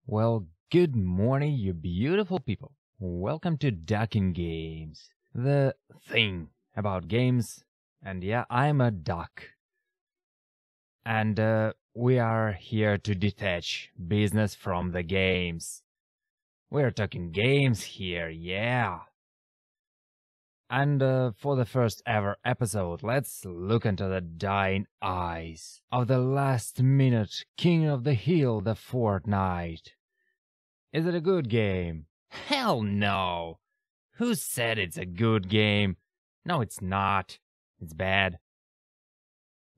Well, good morning, you beautiful people. Welcome to Ducking Games, the thing about games. And yeah, I'm a duck. And we are here to detach business from the games. We're talking games here, yeah. And for the first ever episode, let's look into the dying eyes of the last minute king of the hill, the Fortnite. Is it a good game? Hell no! Who said it's a good game? No, it's not. It's bad.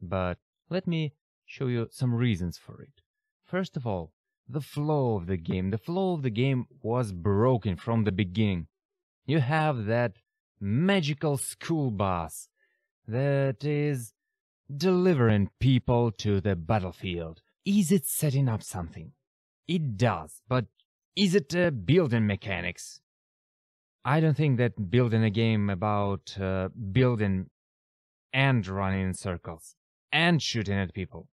But let me show you some reasons for it. First of all, the flow of the game. The flow of the game was broken from the beginning. You have that magical school bus that is delivering people to the battlefield. Is it setting up something? It does, but is it building mechanics? I don't think that building a game about building and running in circles and shooting at people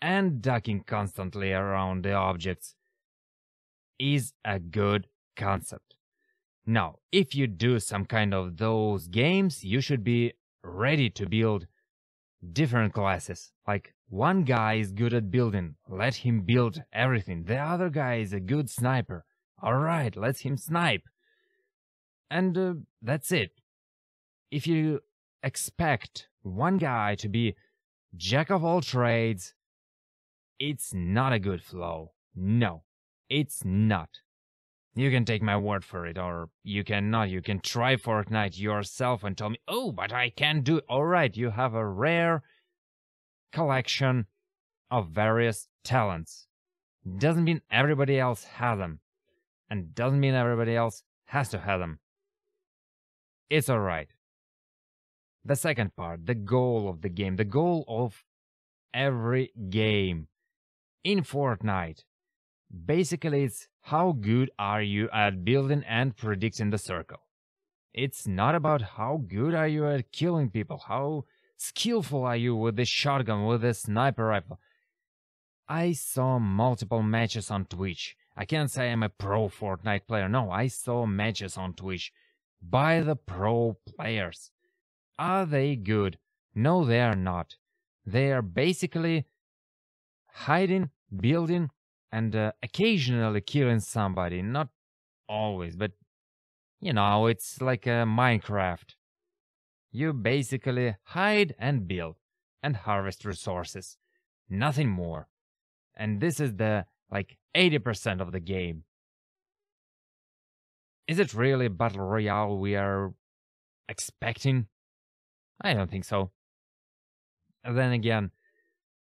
and ducking constantly around the objects is a good concept. Now, if you do some kind of those games, you should be ready to build different classes. Like, one guy is good at building, let him build everything. The other guy is a good sniper. Alright, let him snipe. And that's it. If you expect one guy to be jack of all trades, it's not a good flow. No, it's not. You can take my word for it, or you cannot. You can try Fortnite yourself and tell me, oh, but I can't do it. Alright, you have a rare collection of various talents. Doesn't mean everybody else has them. And doesn't mean everybody else has to have them. It's alright. The second part, the goal of the game, the goal of every game in Fortnite. Basically, it's how good are you at building and predicting the circle. It's not about how good are you at killing people, how skillful are you with the shotgun, with the sniper rifle. I saw multiple matches on Twitch. I can't say I'm a pro Fortnite player. No, I saw matches on Twitch by the pro players. Are they good? No, they are not. They are basically hiding, building, and occasionally killing somebody. Not always, but you know, it's like a Minecraft. You basically hide and build and harvest resources. Nothing more. And this is the, 80% of the game. Is it really Battle Royale we are expecting? I don't think so. And then again,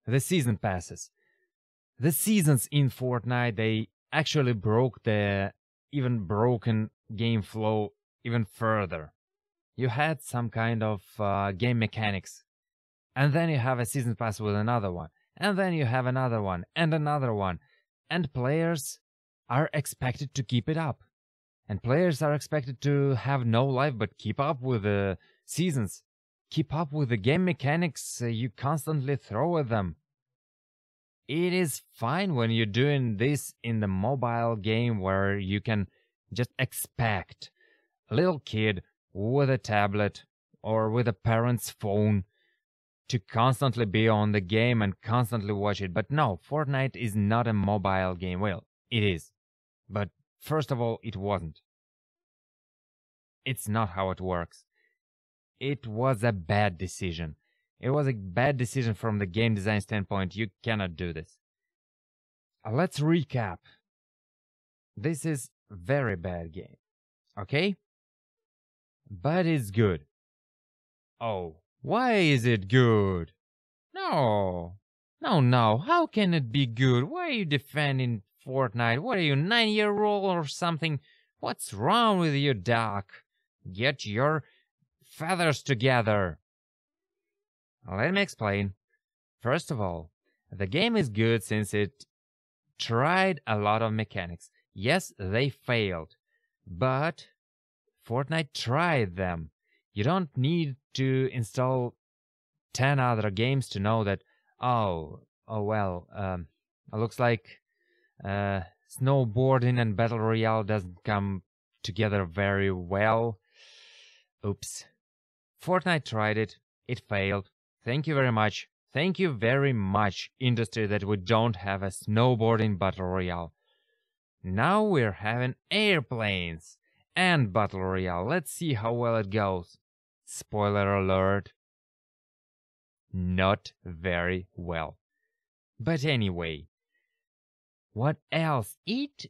the season passes. The seasons in Fortnite, they actually broke the even broken game flow even further. You had some kind of game mechanics. And then you have a season pass with another one. And then you have another one and another one. And players are expected to keep it up. And players are expected to have no life but keep up with the seasons. Keep up with the game mechanics you constantly throw at them. It is fine when you're doing this in the mobile game where you can just expect a little kid with a tablet or with a parent's phone to constantly be on the game and constantly watch it. But no, Fortnite is not a mobile game. Well, it is. But first of all, it wasn't. It's not how it works. It was a bad decision. It was a bad decision from the game design standpoint. You cannot do this. Let's recap. This is a very bad game. Okay? But it's good. Oh, why is it good? No. No. How can it be good? Why are you defending Fortnite? What are you, 9-year-old or something? What's wrong with you, Doc? Get your feathers together. Let me explain. First of all, the game is good since it tried a lot of mechanics. Yes, they failed, but Fortnite tried them. You don't need to install 10 other games to know that, it looks like snowboarding and Battle Royale doesn't come together very well. Oops. Fortnite tried it. It failed. Thank you very much. Thank you very much, industry, that we don't have a snowboarding Battle Royale. Now we're having airplanes and Battle Royale. Let's see how well it goes. Spoiler alert. Not very well. But anyway, what else? It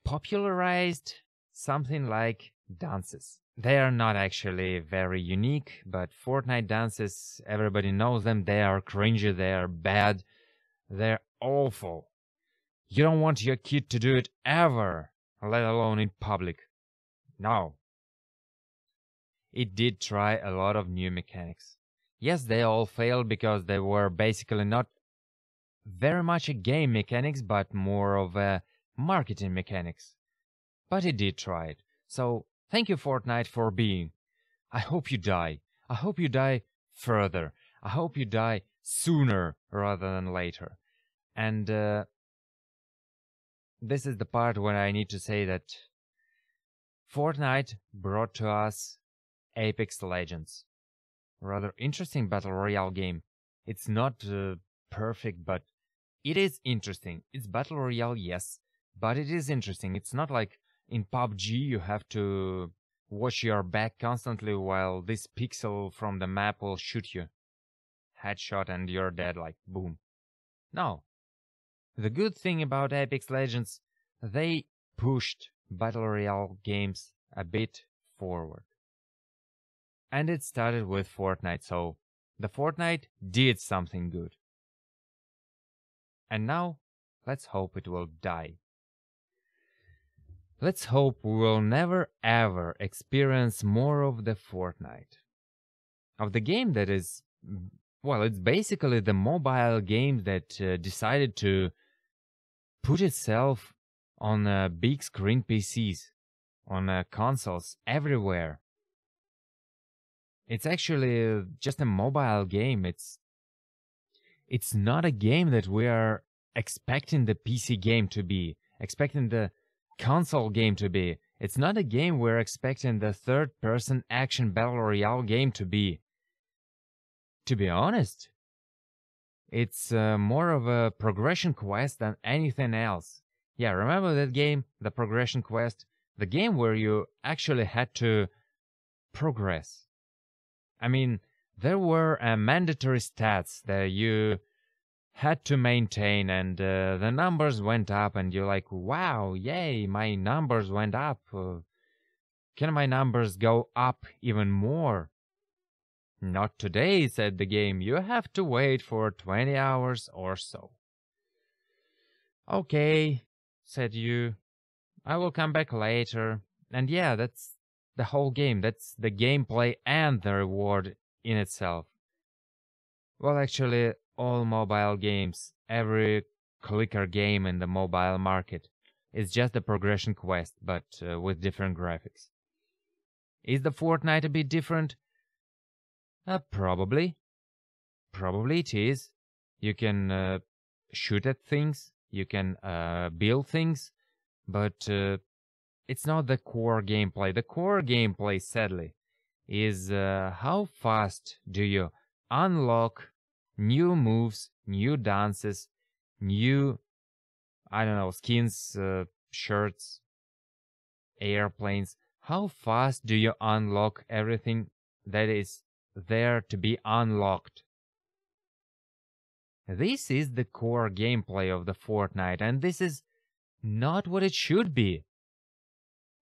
popularized something like dances. They are not actually very unique, but Fortnite dances, everybody knows them. They are cringy, they are bad, they're awful. You don't want your kid to do it ever, let alone in public. No. It did try a lot of new mechanics. Yes, they all failed because they were basically not very much a game mechanics, but more of a marketing mechanics. But it did try it. So, thank you, Fortnite, for being. I hope you die. I hope you die further. I hope you die sooner rather than later. And this is the part where I need to say that Fortnite brought to us Apex Legends. Rather interesting battle royale game. It's not perfect, but it is interesting. It's battle royale, yes, but it is interesting. It's not like in PUBG you have to watch your back constantly while this pixel from the map will shoot you. Headshot and you're dead, like boom. No. The good thing about Apex Legends, they pushed battle royale games a bit forward. And it started with Fortnite, so the Fortnite did something good. And now, let's hope it will die. Let's hope we will never ever experience more of the Fortnite. Of the game that is, well, it's basically the mobile game that decided to put itself on big screen PCs, on consoles, everywhere. It's actually just a mobile game. It's not a game that we are expecting the PC game to be, expecting the console game to be. It's not a game we're expecting the third-person action battle royale game to be. To be honest, it's more of a progression quest than anything else. Yeah, remember that game, the progression quest? The game where you actually had to progress. I mean, there were mandatory stats that you had to maintain, and the numbers went up, and you're like, wow, yay, my numbers went up. Can my numbers go up even more? Not today, said the game. You have to wait for 20 hours or so. Okay, said you. I will come back later. And yeah, that's the whole game. That's the gameplay and the reward in itself. Well, actually, all mobile games, every clicker game in the mobile market, is just a progression quest, but with different graphics. Is the Fortnite a bit different? Probably. Probably it is. You can shoot at things, you can build things, but it's not the core gameplay. The core gameplay, sadly, is how fast do you unlock new moves, new dances, new, I don't know, skins, shirts, airplanes. How fast do you unlock everything that is there to be unlocked? This is the core gameplay of the Fortnite, and this is not what it should be.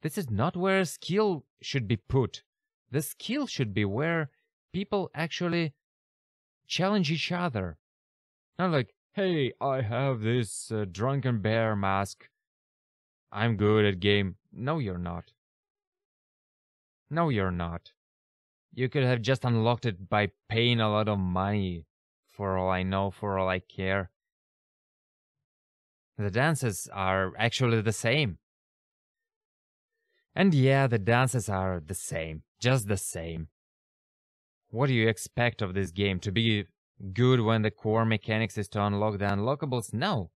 This is not where skill should be put. The skill should be where people actually challenge each other. Not like, hey, I have this drunken bear mask. I'm good at game. No, you're not. No, you're not. You could have just unlocked it by paying a lot of money, for all I know, for all I care. The dances are actually the same. And yeah, the dances are the same, just the same. What do you expect of this game? To be good when the core mechanics is to unlock the unlockables? No.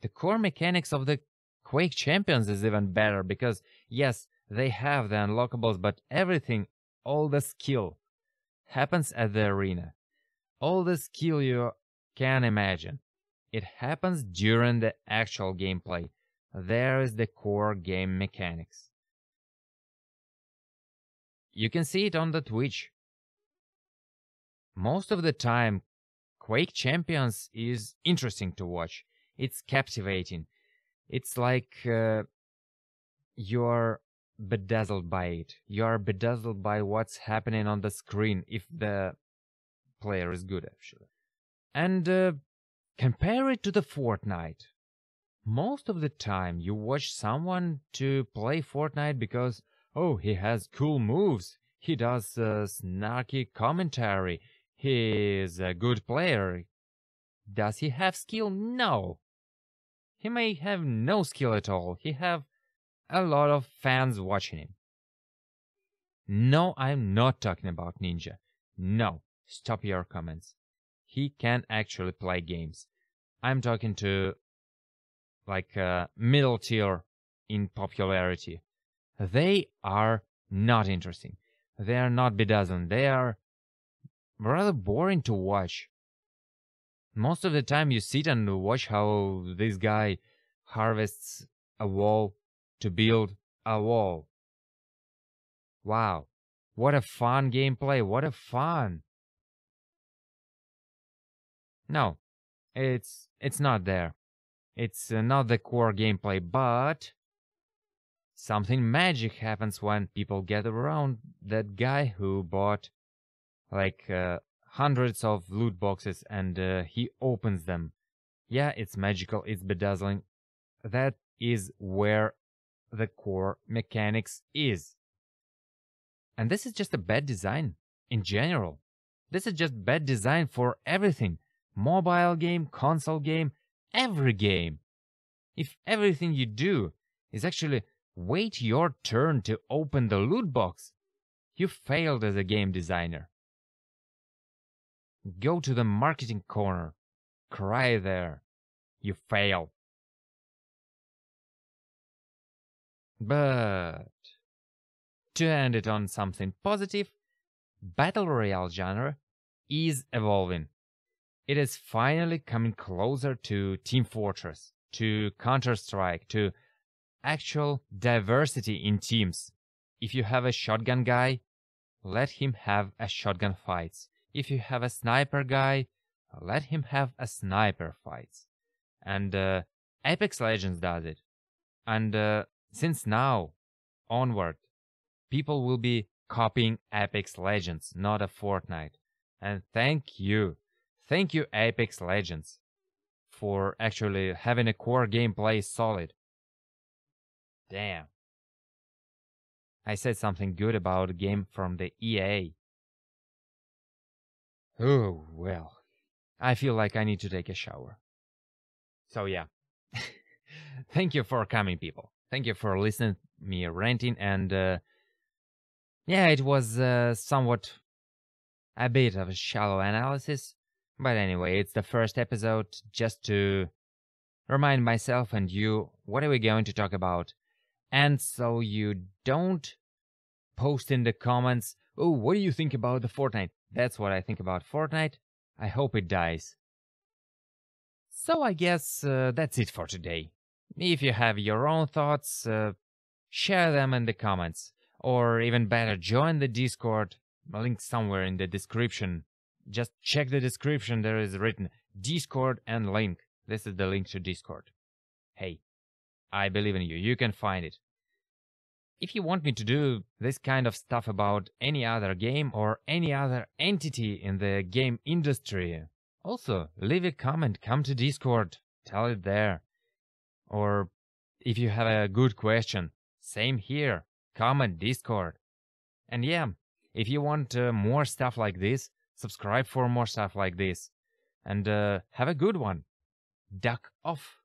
The core mechanics of the Quake Champions is even better because, yes, they have the unlockables, but everything, all the skill, happens at the arena. All the skill you can imagine. It happens during the actual gameplay. There is the core game mechanics. You can see it on the Twitch. Most of the time, Quake Champions is interesting to watch. It's captivating. It's like you're bedazzled by it. You're bedazzled by what's happening on the screen if the player is good, actually. And compare it to the Fortnite. Most of the time, you watch someone to play Fortnite because, oh, he has cool moves. He does snarky commentary. He is a good player. Does he have skill? No. He may have no skill at all. He have a lot of fans watching him. No, I'm not talking about Ninja. No, stop your comments. He can actually play games. I'm talking to like middle tier in popularity. They are not interesting. They are not bedazzling. They are rather boring to watch. Most of the time you sit and watch how this guy harvests a wall to build a wall. Wow, what a fun gameplay, what a fun. No, it's not there. It's not the core gameplay, but something magic happens when people get around that guy who bought like hundreds of loot boxes and he opens them. Yeah, it's magical, it's bedazzling. That is where the core mechanics is. And this is just a bad design in general. This is just bad design for everything. Mobile game, console game, every game. If everything you do is actually wait your turn to open the loot box, you failed as a game designer. Go to the marketing corner. Cry there. You fail. But to end it on something positive, Battle Royale genre is evolving. It is finally coming closer to Team Fortress, to Counter-Strike, to actual diversity in teams. If you have a shotgun guy, let him have a shotgun fights. If you have a sniper guy, let him have a sniper fights. And Apex Legends does it. And since now onward, people will be copying Apex Legends, not a Fortnite. And thank you Apex Legends, for actually having a core gameplay solid. Damn. I said something good about a game from the EA. Oh, well. I feel like I need to take a shower. So yeah. Thank you for coming, people. Thank you for listening to me ranting, and yeah, it was somewhat a bit of a shallow analysis. But anyway, it's the first episode, just to remind myself and you what are we going to talk about. And so you don't post in the comments, oh, what do you think about the Fortnite? That's what I think about Fortnite. I hope it dies. So I guess that's it for today. If you have your own thoughts, share them in the comments. Or even better, join the Discord. Link somewhere in the description. Just check the description, there is written Discord and link. This is the link to Discord. Hey, I believe in you. You can find it. If you want me to do this kind of stuff about any other game or any other entity in the game industry, also leave a comment, come to Discord, tell it there. Or if you have a good question, same here, comment Discord. And yeah, if you want more stuff like this, subscribe for more stuff like this. And have a good one. Duck off.